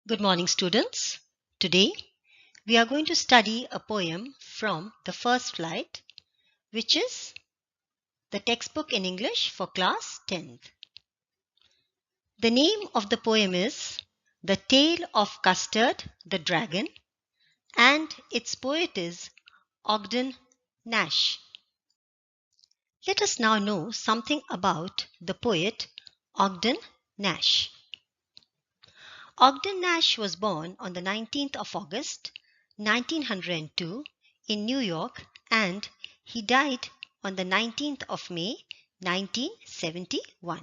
Good morning, students. Today we are going to study a poem from the first flight, which is the textbook in English for class 10th. The name of the poem is The Tale of Custard the Dragon, and its poet is Ogden Nash. Let us now know something about the poet Ogden Nash. Ogden Nash was born on the 19th of August, 1902 in New York, and he died on the 19th of May, 1971.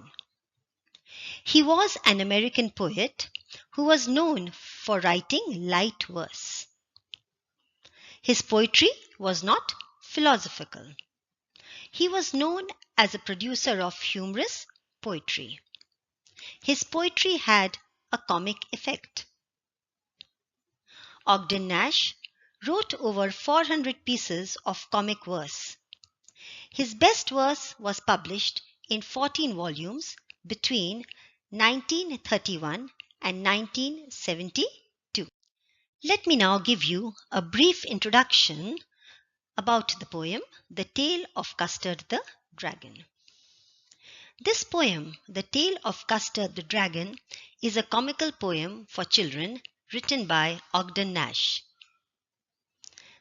He was an American poet who was known for writing light verse. His poetry was not philosophical. He was known as a producer of humorous poetry. His poetry had a comic effect. Ogden Nash wrote over 400 pieces of comic verse. His best verse was published in 14 volumes between 1931 and 1972. Let me now give you a brief introduction about the poem, The Tale of Custard the Dragon. This poem, The Tale of Custard the Dragon, is a comical poem for children written by Ogden Nash.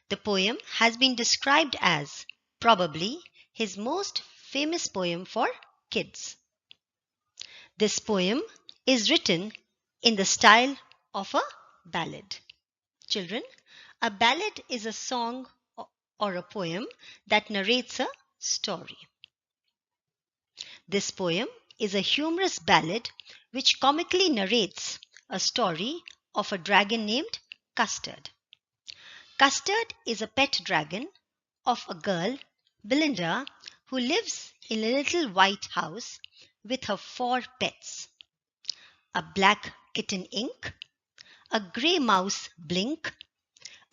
The poem has been described as probably his most famous poem for kids. This poem is written in the style of a ballad. Children, a ballad is a song or a poem that narrates a story. This poem is a humorous ballad which comically narrates a story of a dragon named Custard. Custard is a pet dragon of a girl, Belinda, who lives in a little white house with her 4 pets: a black kitten Ink, a grey mouse Blink,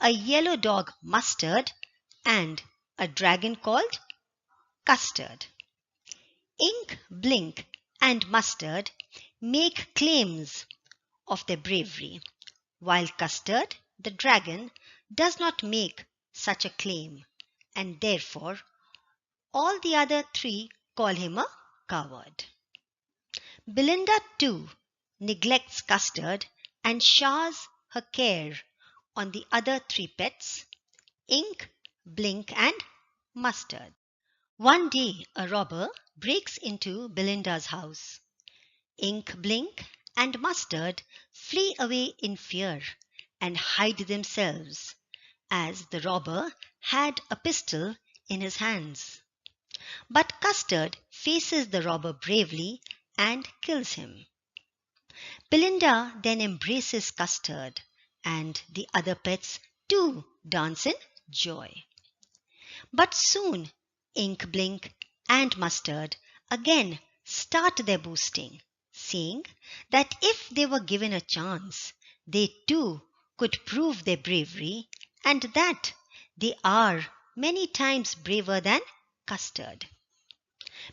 a yellow dog Mustard, and a dragon called Custard. Ink, Blink, and Mustard make claims of their bravery, while Custard, the dragon, does not make such a claim, and therefore all the other 3 call him a coward. Belinda too neglects Custard and showers her care on the other 3 pets, Ink, Blink, and Mustard. One day a robber breaks into Belinda's house. Ink, Blink, and Mustard flee away in fear and hide themselves, as the robber had a pistol in his hands. But Custard faces the robber bravely and kills him. Belinda then embraces Custard, and the other pets too dance in joy. But soon Ink, Blink, and Mustard again start their boasting, saying that if they were given a chance, they too could prove their bravery, and that they are many times braver than Custard.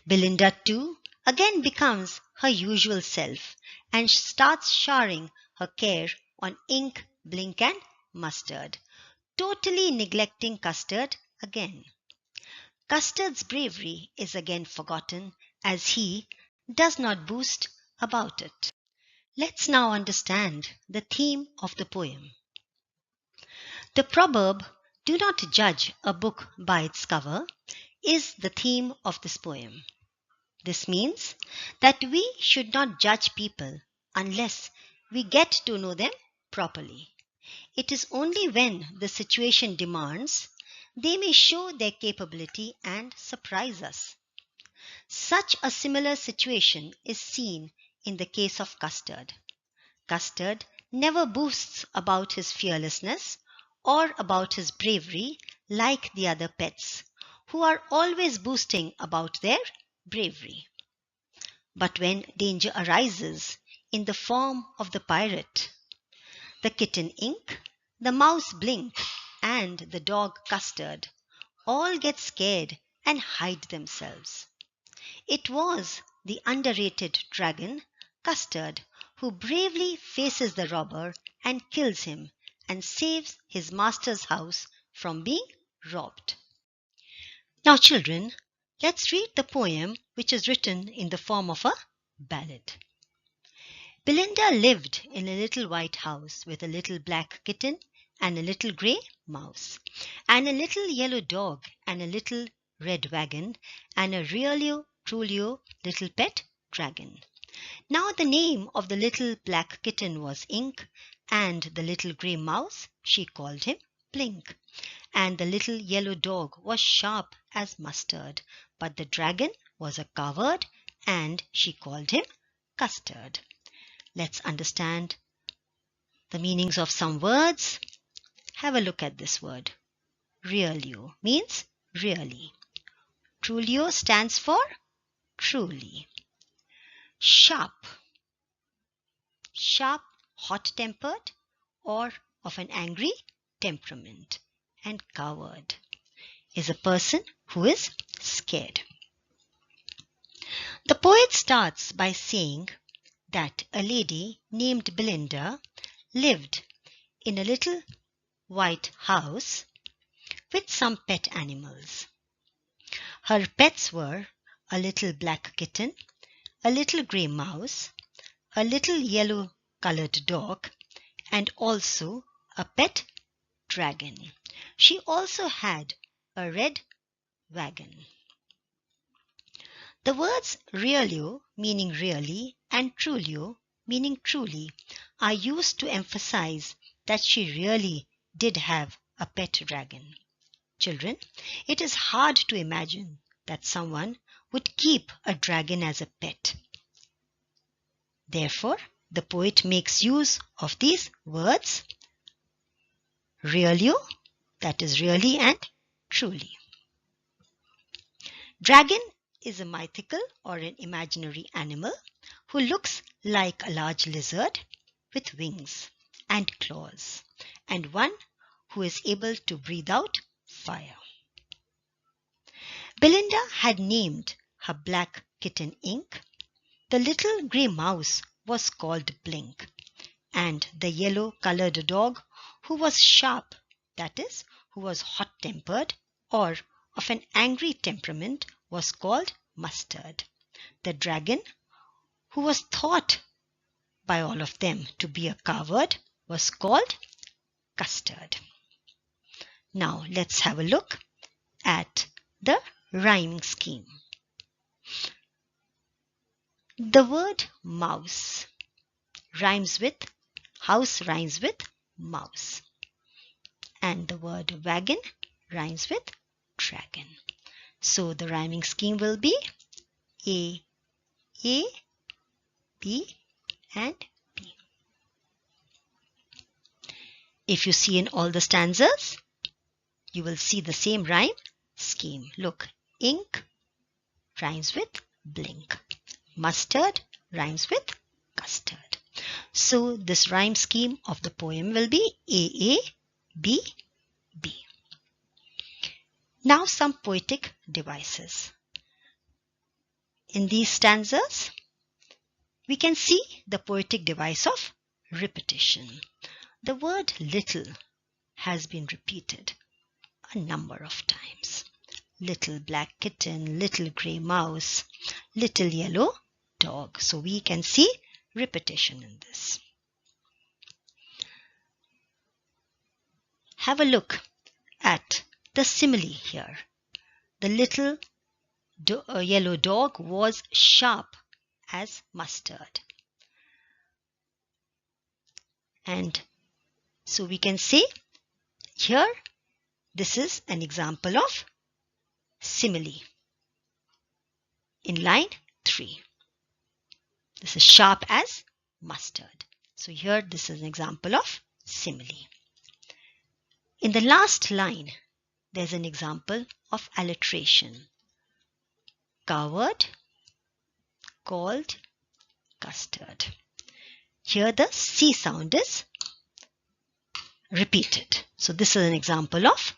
Belinda too again becomes her usual self and starts showering her care on Ink, Blink, and Mustard, totally neglecting Custard again. Custard's bravery is again forgotten as he does not boast about it. Let's now understand the theme of the poem. The proverb, "Do not judge a book by its cover," is the theme of this poem. This means that we should not judge people unless we get to know them properly. It is only when the situation demands they may show their capability and surprise us. Such a similar situation is seen in the case of Custard. Custard never boasts about his fearlessness or about his bravery like the other pets, who are always boasting about their bravery. But when danger arises in the form of the pirate, the kitten Ink, the mouse Blink, and the dog Custard all get scared and hide themselves. It was the underrated dragon, Custard, who bravely faces the robber and kills him and saves his master's house from being robbed. Now, children, let's read the poem which is written in the form of a ballad. Belinda lived in a little white house with a little black kitten and a little grey mouse, and a little yellow dog and a little red wagon, and a really truly little pet dragon. Now the name of the little black kitten was Ink, and the little grey mouse she called him Blink, and the little yellow dog was sharp as mustard, but the dragon was a coward, and she called him Custard. Let's understand the meanings of some words. Have a look at this word. Realio means really. Trulio stands for truly. Sharp. Sharp, hot-tempered, or of an angry temperament. And coward is a person who is scared. The poet starts by saying that a lady named Belinda lived in a little white house with some pet animals. Her pets were a little black kitten, a little grey mouse, a little yellow colored dog, and also a pet dragon. She also had a red wagon. The words realio, meaning really, and trulio, meaning truly, are used to emphasize that she really did have a pet dragon. Children, it is hard to imagine that someone would keep a dragon as a pet. Therefore, the poet makes use of these words realio, that is really and truly. Dragon is a mythical or an imaginary animal who looks like a large lizard with wings and claws, and one who is able to breathe out fire. Belinda had named her black kitten Ink, the little grey mouse was called Blink, and the yellow-coloured dog who was sharp, that is, who was hot-tempered or of an angry temperament, was called Mustard. The dragon, who was thought by all of them to be a coward, was called Custard. Now let's have a look at the rhyming scheme. The word mouse rhymes with house, rhymes with mouse, and the word wagon rhymes with dragon. So the rhyming scheme will be A, B, and B. If you see in all the stanzas, you will see the same rhyme scheme. Look, ink rhymes with blink. Mustard rhymes with custard. So this rhyme scheme of the poem will be A, B, B. Now some poetic devices. In these stanzas, we can see the poetic device of repetition. The word little has been repeated a number of times. Little black kitten, little grey mouse, little yellow dog. So we can see repetition in this. Have a look at the simile here. The little yellow dog was sharp as mustard. And so we can say here, this is an example of simile in line 3. This is sharp as mustard. So here this is an example of simile. In the last line, there's an example of alliteration. Coward called custard. Here the C sound is repeated. So this is an example of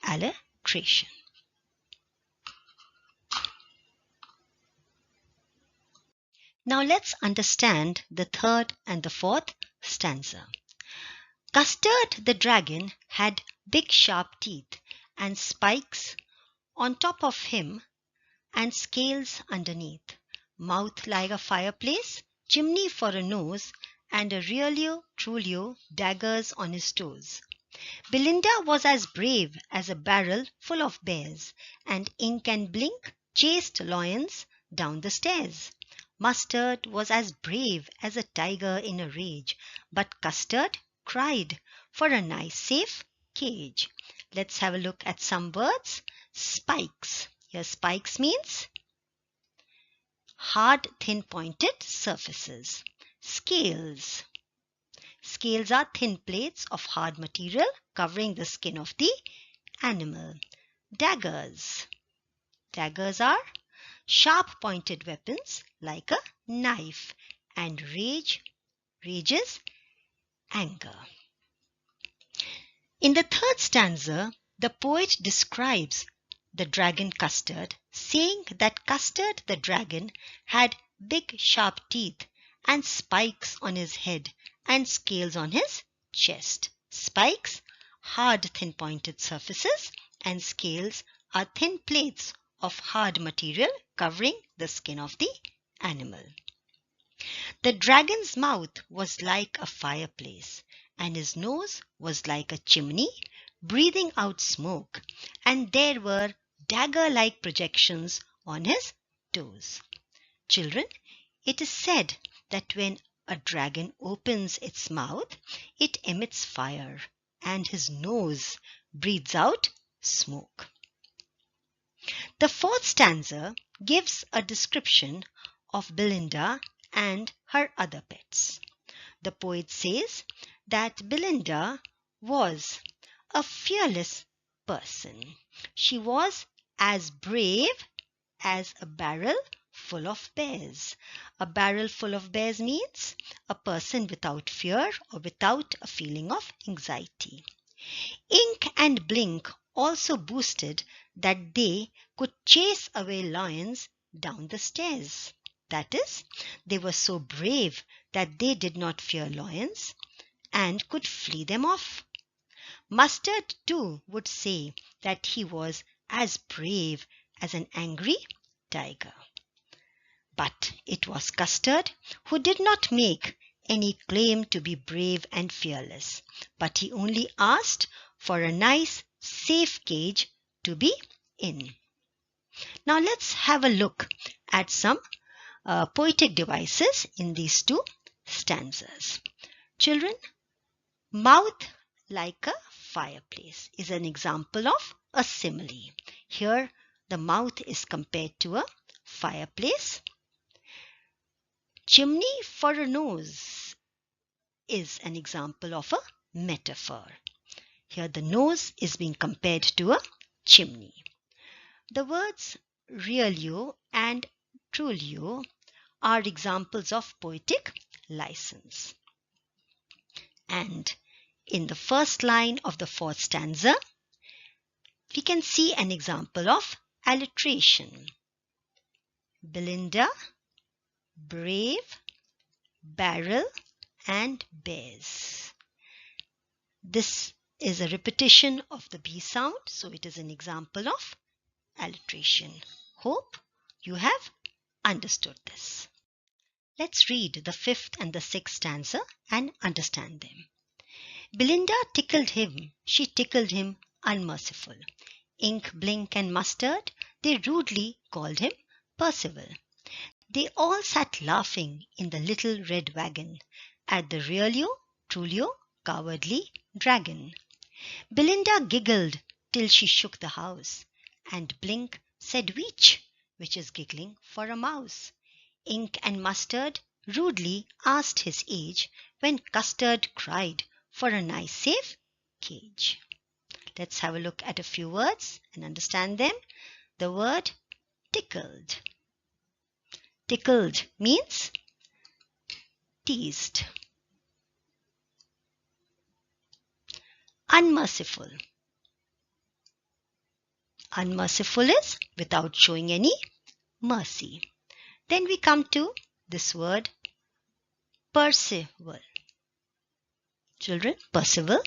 alliteration. Now let's understand the third and the fourth stanza. Custard the dragon had big sharp teeth and spikes on top of him and scales underneath, mouth like a fireplace, chimney for a nose, and a realio trulio daggers on his toes. Belinda was as brave as a barrel full of bears, and Ink and Blink chased lions down the stairs. Mustard was as brave as a tiger in a rage, but Custard cried for a nice safe cage. Let's have a look at some words. Spikes. Here spikes means hard thin pointed surfaces. Scales. Scales are thin plates of hard material covering the skin of the animal. Daggers. Daggers are sharp pointed weapons like a knife. And rage is anger. In the third stanza, the poet describes the dragon Custard, saying that Custard the dragon had big sharp teeth and spikes on his head and scales on his chest. Spikes, hard thin pointed surfaces, and scales are thin plates of hard material covering the skin of the animal. The dragon's mouth was like a fireplace, and his nose was like a chimney, breathing out smoke, and there were dagger-like projections on his toes. Children, it is said that when a dragon opens its mouth, it emits fire, and his nose breathes out smoke. The fourth stanza gives a description of Belinda and her other pets. The poet says that Belinda was a fearless person. She was as brave as a barrel full of bears. A barrel full of bears means a person without fear or without a feeling of anxiety. Ink and Blink also boasted that they could chase away lions down the stairs. That is, they were so brave that they did not fear lions and could flee them off. Mustard too would say that he was as brave as an angry tiger. But it was Custard who did not make any claim to be brave and fearless, but he only asked for a nice, safe cage to be in. Now let's have a look at some poetic devices in these two stanzas. Children, mouth like a fireplace is an example of a simile. Here the mouth is compared to a fireplace. Chimney for a nose is an example of a metaphor. Here the nose is being compared to a chimney. The words realio and trulio are examples of poetic license. And in the first line of the fourth stanza, we can see an example of alliteration. Belinda, brave, barrel, and bears. This is a repetition of the B sound, so it is an example of alliteration. Hope you have understood this. Let's read the fifth and the sixth stanza and understand them. Belinda tickled him, she tickled him unmerciful. Ink, Blink, and Mustard, they rudely called him Percival. They all sat laughing in the little red wagon at the realio, trulio, cowardly dragon. Belinda giggled till she shook the house, and Blink said "Weech," which is giggling for a mouse. Ink and Mustard rudely asked his age when Custard cried for a nice safe cage. Let's have a look at a few words and understand them. The word tickled. Tickled means teased. Unmerciful. Unmerciful is without showing any mercy. Then we come to this word Percival. Children, Percival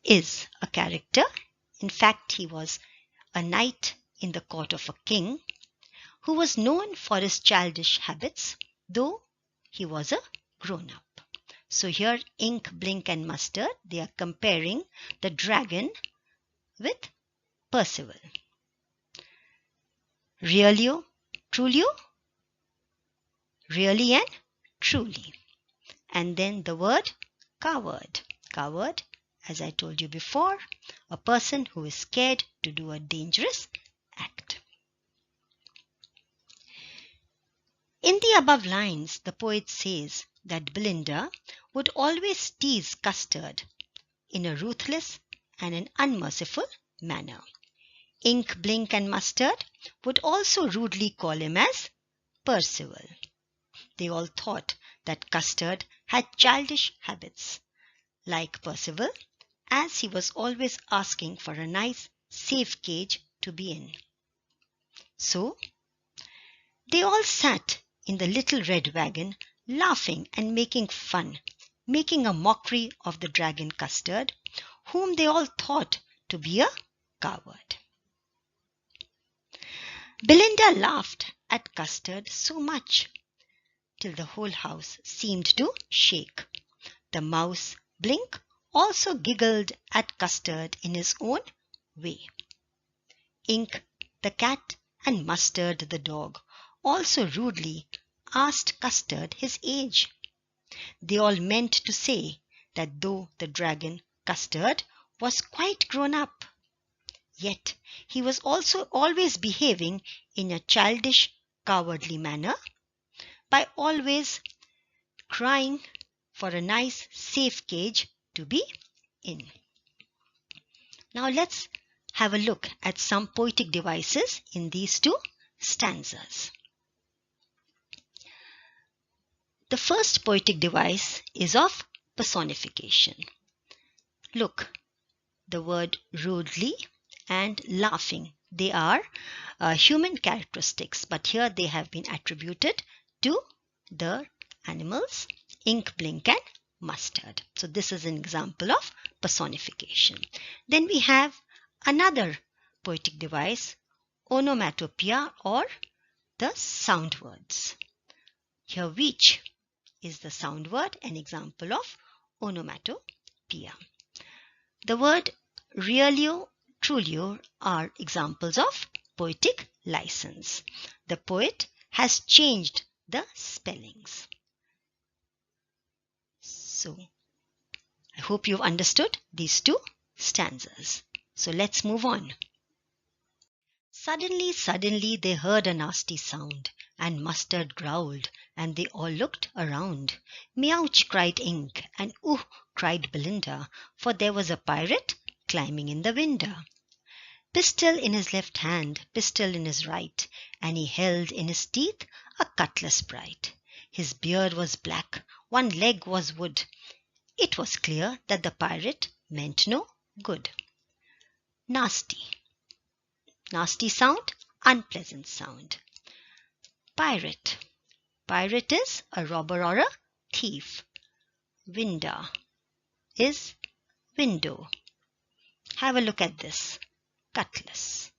is a character. In fact, he was a knight in the court of a king who was known for his childish habits, though he was a grown-up. So here, Ink, Blink and Mustard, they are comparing the dragon with Percival. Realio, trulio, really and truly. And then the word coward. Coward, as I told you before, a person who is scared to do a dangerous act. In the above lines, the poet says that Belinda would always tease Custard in a ruthless and an unmerciful manner. Ink, Blink and Mustard would also rudely call him as Percival. They all thought that Custard had childish habits, like Percival, as he was always asking for a nice, safe cage to be in. So, they all sat in the little red wagon, laughing and making fun, making a mockery of the dragon Custard, whom they all thought to be a coward. Belinda laughed at Custard so much till the whole house seemed to shake. The mouse, Blink, also giggled at Custard in his own way. Ink, the cat, and Mustard, the dog, also rudely asked Custard his age. They all meant to say that though the dragon Custard was quite grown up, yet he was also always behaving in a childish, cowardly manner by always crying for a nice, safe cage to be in. Now let's have a look at some poetic devices in these two stanzas. The first poetic device is of personification. Look, the word rudely and laughing, they are human characteristics, but here they have been attributed to the animals Ink, Blink and Mustard. So this is an example of personification. Then we have another poetic device, onomatopoeia, or the sound words. Here which is the sound word, an example of onomatopoeia. The word realio, trulio are examples of poetic license. The poet has changed the spellings. So, I hope you've understood these two stanzas. So let's move on. Suddenly they heard a nasty sound, and Mustard growled, and they all looked around. Meouch, cried Ink, and ooh, cried Belinda, for there was a pirate climbing in the window. Pistol in his left hand, pistol in his right, and he held in his teeth a cutlass bright. His beard was black, one leg was wood. It was clear that the pirate meant no good. Nasty. Nasty sound, unpleasant sound. Pirate. Pirate is a robber or a thief. Window is window. Have a look at this. Cutlass.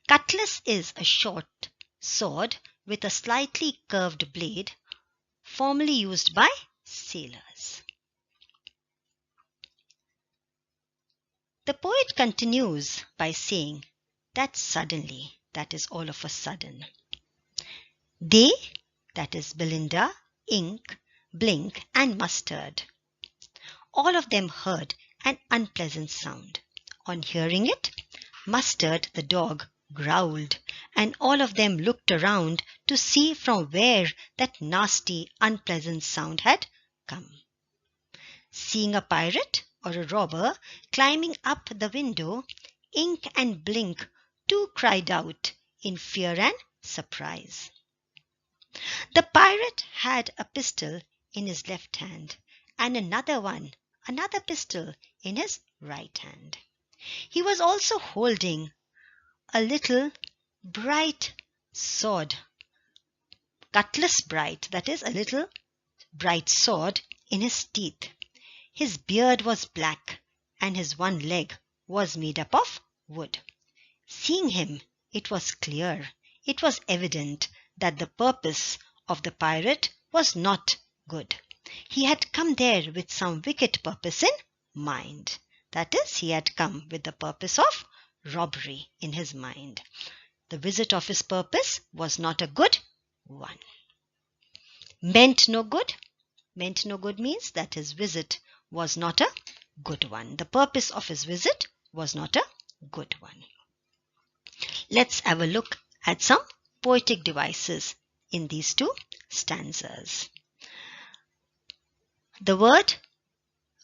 Cutlass is a short sword with a slightly curved blade, formerly used by sailors. The poet continues by saying that suddenly, that is all of a sudden. They, that is Belinda, Ink, Blink and Mustard, all of them heard an unpleasant sound. On hearing it, Mustard the dog growled, and all of them looked around to see from where that nasty, unpleasant sound had come. Seeing a pirate or a robber climbing up the window, Ink and Blink too cried out in fear and surprise. The pirate had a pistol in his left hand and another pistol in his right hand. He was also holding a little bright sword, cutlass bright, that is a little bright sword in his teeth. His beard was black, and his one leg was made up of wood. Seeing him, it was clear, it was evident that the purpose of the pirate was not good. He had come there with some wicked purpose in mind. That is, he had come with the purpose of robbery in his mind. The visit of his purpose was not a good one. Meant no good. Meant no good means that his visit was not a good one. The purpose of his visit was not a good one. Let's have a look at some poetic devices in these two stanzas. The word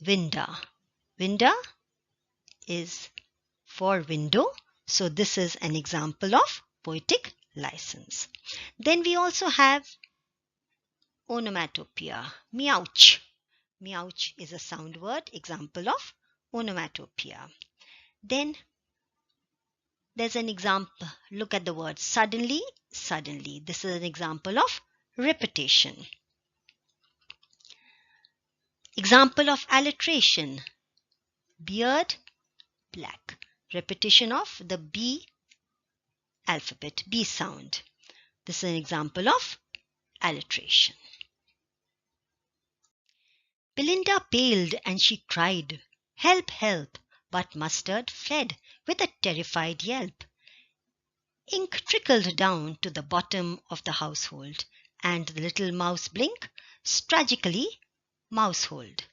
winda. Winda is for window, so this is an example of poetic license. Then we also have onomatopoeia. Meouch. Meouch is a sound word, example of onomatopoeia. Then there's an example. Look at the word suddenly, suddenly. This is an example of repetition. Example of alliteration. Beard, black. Repetition of the B alphabet, B sound. This is an example of alliteration. Belinda paled and she cried, "Help, help!" But Mustard fled with a terrified yelp. Ink trickled down to the bottom of the household, and the little mouse Blink tragically mouseholed.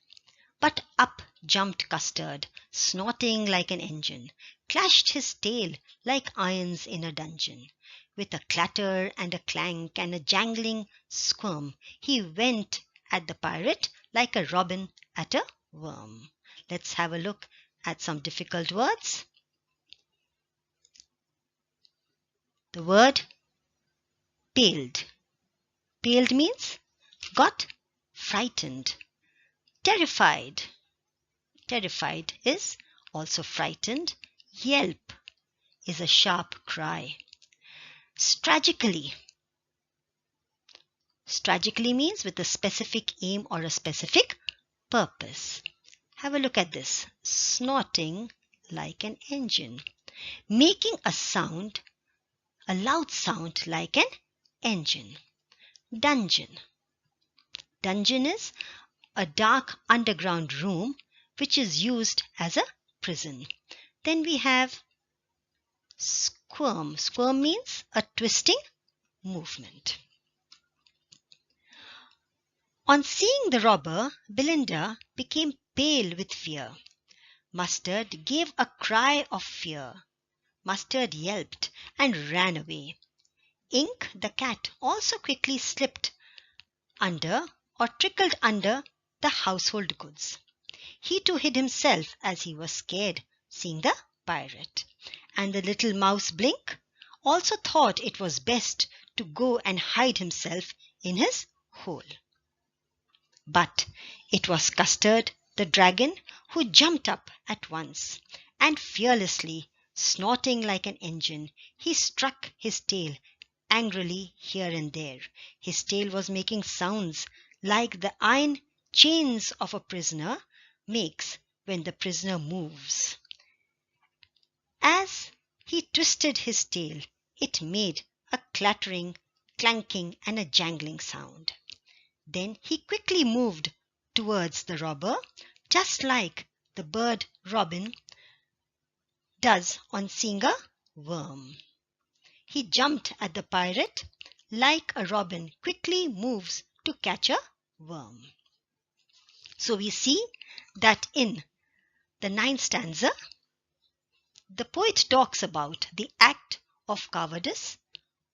But up jumped Custard, snorting like an engine, clashed his tail like irons in a dungeon. With a clatter and a clank and a jangling squirm, he went at the pirate like a robin at a worm. Let's have a look at some difficult words. The word paled. Paled means got frightened. Terrified. Terrified is also frightened. Yelp is a sharp cry. Stragically. Stragically means with a specific aim or a specific purpose. Have a look at this. Snorting like an engine. Making a sound, a loud sound like an engine. Dungeon. Dungeon is a dark underground room which is used as a prison. Then we have squirm. Squirm means a twisting movement. On seeing the robber, Belinda became pale with fear. Mustard gave a cry of fear. Mustard yelped and ran away. Ink, the cat, also quickly slipped under or trickled under the household goods. He too hid himself as he was scared, seeing the pirate. And the little mouse Blink also thought it was best to go and hide himself in his hole. But it was Custard, the dragon, who jumped up at once, and fearlessly, snorting like an engine, he struck his tail angrily here and there. His tail was making sounds like the iron chains of a prisoner makes when the prisoner moves. As he twisted his tail, it made a clattering, clanking, and a jangling sound. Then he quickly moved towards the robber, just like the bird robin does on seeing a worm. He jumped at the pirate like a robin quickly moves to catch a worm. So we see that in the 9th stanza, the poet talks about the act of cowardice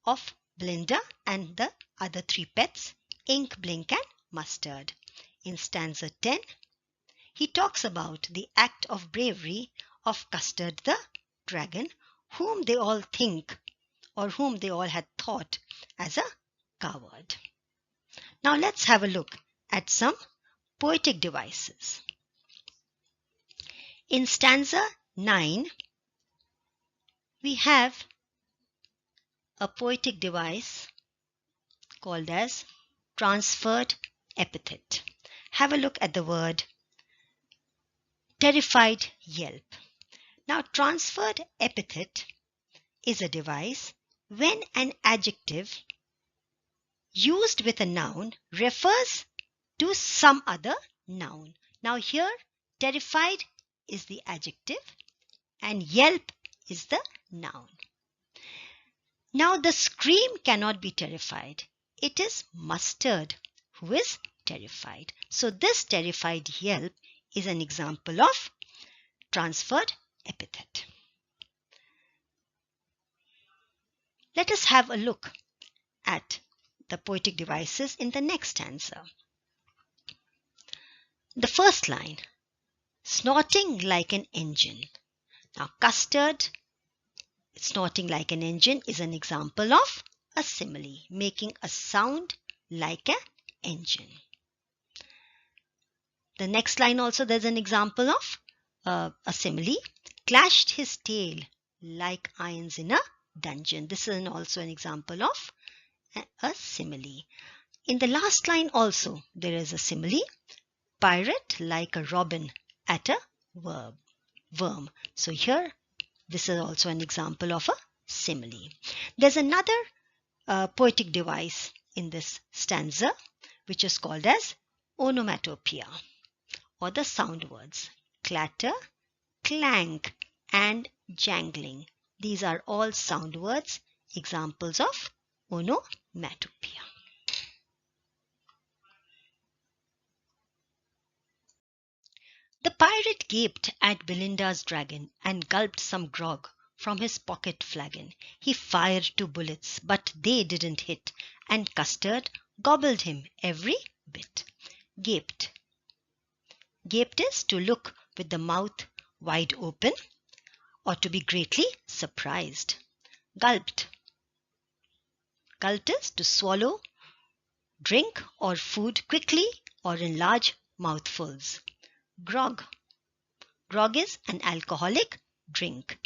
of Belinda and the other 3 pets, Ink, Blink, and Mustard. In stanza 10, he talks about the act of bravery of Custard the dragon, whom they all think or whom they all had thought as a coward. Now let's have a look at some poetic devices. In stanza 9, we have a poetic device called as transferred epithet. Have a look at the word terrified yelp. Now, transferred epithet is a device when an adjective used with a noun refers to some other noun. Now, here, terrified is the adjective and yelp is the noun. Now, the scream cannot be terrified. It is Mustard who is terrified. So, this terrified yelp is an example of transferred epithet. Let us have a look at the poetic devices in the next stanza. The first line, snorting like an engine. Now, Custard snorting like an engine is an example of a simile, making a sound like an engine. The next line also, there's an example of a simile, clashed his tail like irons in a dungeon. This is also an example of a simile. In the last line also, there is a simile, pirate like a robin at a worm. So here, this is also an example of a simile. There's another poetic device in this stanza, which is called as onomatopoeia, or the sound words, clatter, clank, and jangling. These are all sound words, examples of onomatopoeia. The pirate gaped at Belinda's dragon and gulped some grog from his pocket flagon. He fired 2 bullets, but they didn't hit, and Custard gobbled him every bit. Gaped. Gaped is to look with the mouth wide open or to be greatly surprised. Gulped. Gulped is to swallow drink or food quickly or in large mouthfuls. Grog. Grog is an alcoholic drink.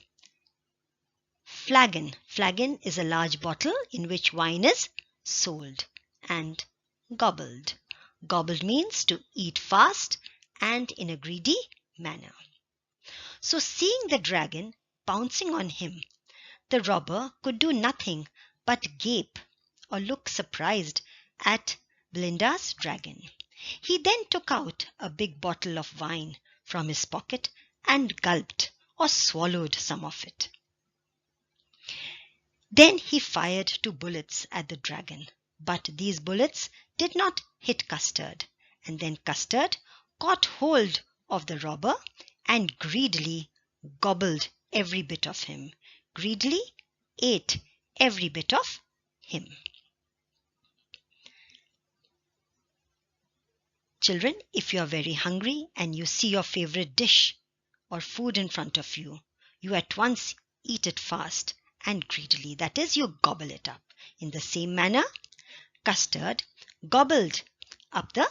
Flagon. Flagon is a large bottle in which wine is sold. And gobbled. Gobbled means to eat fast and in a greedy manner. So, seeing the dragon pouncing on him, the robber could do nothing but gape or look surprised at Belinda's dragon. He then took out a big bottle of wine from his pocket and gulped or swallowed some of it. Then he fired 2 bullets at the dragon, but these bullets did not hit Custard, and then Custard caught hold of the robber and greedily gobbled every bit of him, greedily ate every bit of him. Children, if you are very hungry and you see your favorite dish or food in front of you, you at once eat it fast and greedily. That is, you gobble it up. In the same manner, Custard gobbled up the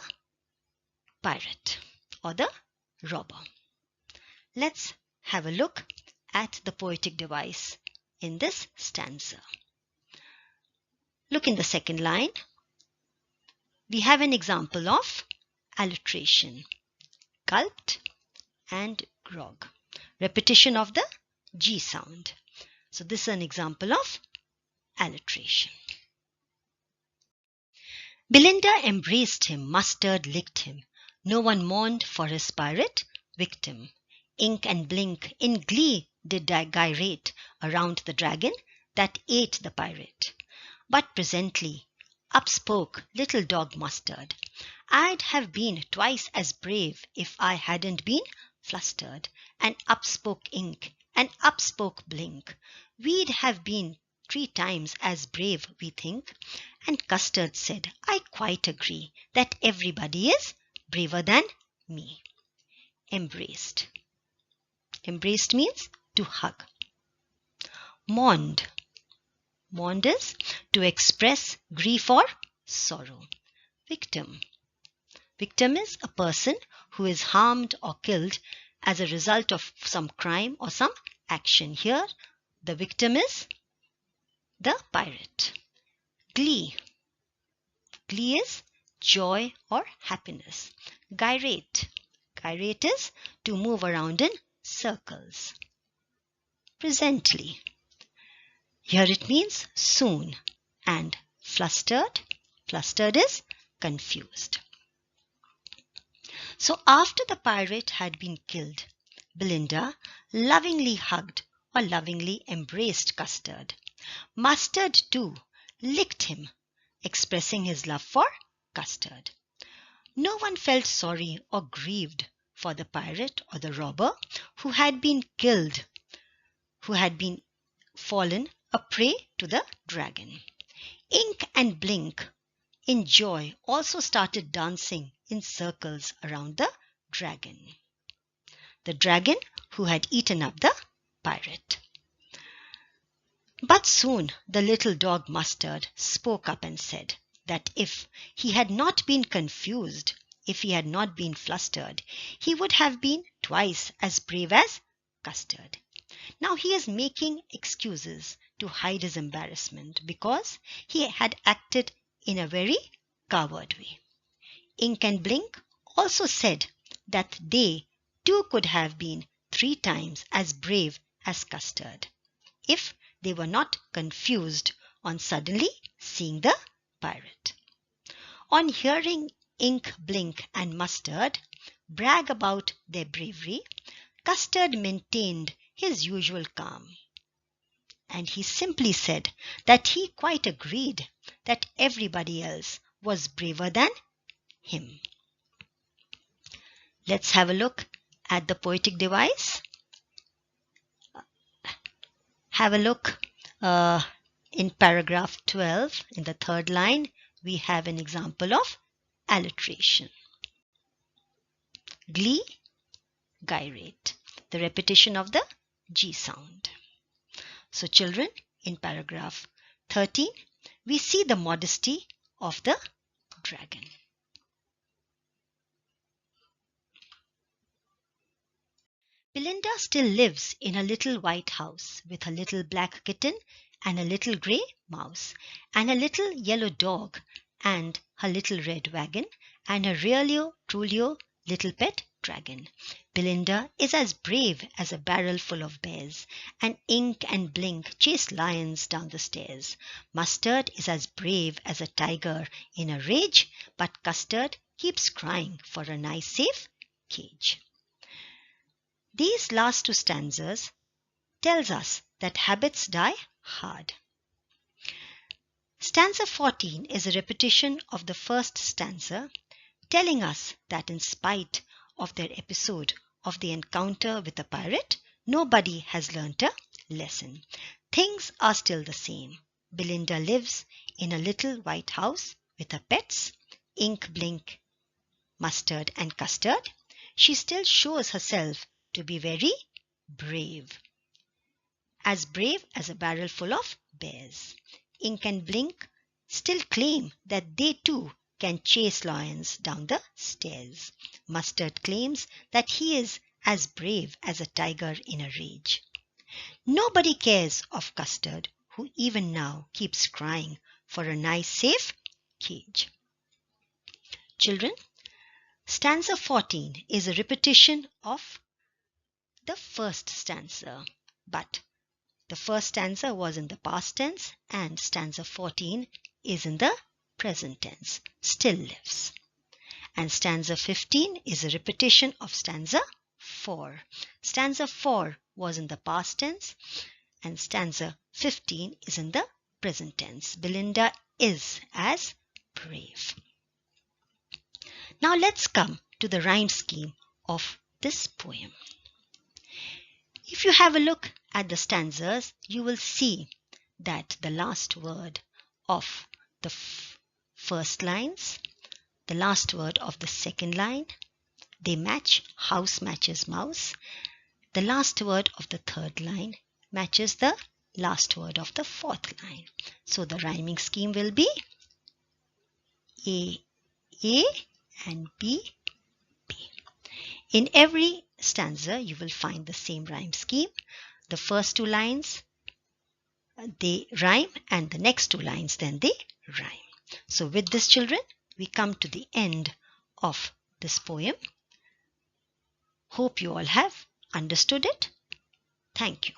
pirate or the robber. Let's have a look at the poetic device in this stanza. Look in the second line. We have an example of alliteration, gulped and grog, repetition of the G sound. So this is an example of alliteration. Belinda embraced him, Mustard licked him. No one mourned for his pirate victim. Ink and blink in glee did gyrate around the dragon that ate the pirate. But presently up spoke little dog Mustard. I'd have been twice as brave if I hadn't been flustered. And up spoke Ink, and up spoke Blink. We'd have been 3 times as brave, we think. And Custard said, I quite agree that everybody is braver than me. Embraced. Embraced means to hug. Mourned. Mourned is to express grief or sorrow. Victim. Victim is a person who is harmed or killed as a result of some crime or some action. Here, the victim is the pirate. Glee. Glee is joy or happiness. Gyrate. gyrate is to move around in circles. Presently. Here it means soon. And flustered. Flustered is confused. So after the pirate had been killed, Belinda lovingly hugged or lovingly embraced Custard. Mustard too licked him, expressing his love for Custard. No one felt sorry or grieved for the pirate or the robber who had been killed, who had been fallen a prey to the dragon. Ink and Blink, in joy, also started dancing in circles around the dragon. The dragon who had eaten up the pirate. But soon the little dog Mustard spoke up and said that if he had not been confused, if he had not been flustered, he would have been twice as brave as Custard. Now he is making excuses to hide his embarrassment because he had acted in a very coward way. Ink and Blink also said that they too could have been 3 times as brave as Custard if they were not confused on suddenly seeing the pirate. On hearing Ink, Blink and Mustard brag about their bravery, Custard maintained his usual calm. And he simply said that he quite agreed that everybody else was braver than him. Let's have a look at the poetic device. Have a look in paragraph 12, in the 3rd line, we have an example of alliteration. Glee, gyrate, the repetition of the G sound. So children, in paragraph 13, we see the modesty of the dragon. Belinda still lives in a little white house with a little black kitten and a little grey mouse and a little yellow dog and her little red wagon and a really truly little pet dragon. Belinda is as brave as a barrel full of bears, and Ink and Blink chase lions down the stairs. Mustard is as brave as a tiger in a rage, but Custard keeps crying for a nice safe cage. These last 2 stanzas tells us that habits die hard. Stanza 14 is a repetition of the first stanza, telling us that in spite of their episode of the encounter with the pirate, nobody has learnt a lesson. Things are still the same. Belinda lives in a little white house with her pets, Ink, Blink, Mustard and Custard. She still shows herself to be very brave. As brave as a barrel full of bears. Ink and Blink still claim that they too can chase lions down the stairs. Mustard claims that he is as brave as a tiger in a rage. Nobody cares of Custard, who even now keeps crying for a nice safe cage. Children, stanza 14 is a repetition of the first stanza, but the first stanza was in the past tense and stanza 14 is in the present tense, still lives. And stanza 15 is a repetition of stanza 4. Stanza 4 was in the past tense and stanza 15 is in the present tense. Belinda is as brave. Now let's come to the rhyme scheme of this poem. If you have a look at the stanzas, you will see that the last word of the first lines, the last word of the second line, they match. House matches mouse. The last word of the third line matches the last word of the fourth line. So the rhyming scheme will be A and B. In every stanza, you will find the same rhyme scheme. The first 2 lines, they rhyme, and the next 2 lines, then they rhyme. So with this, children, we come to the end of this poem. Hope you all have understood it. Thank you.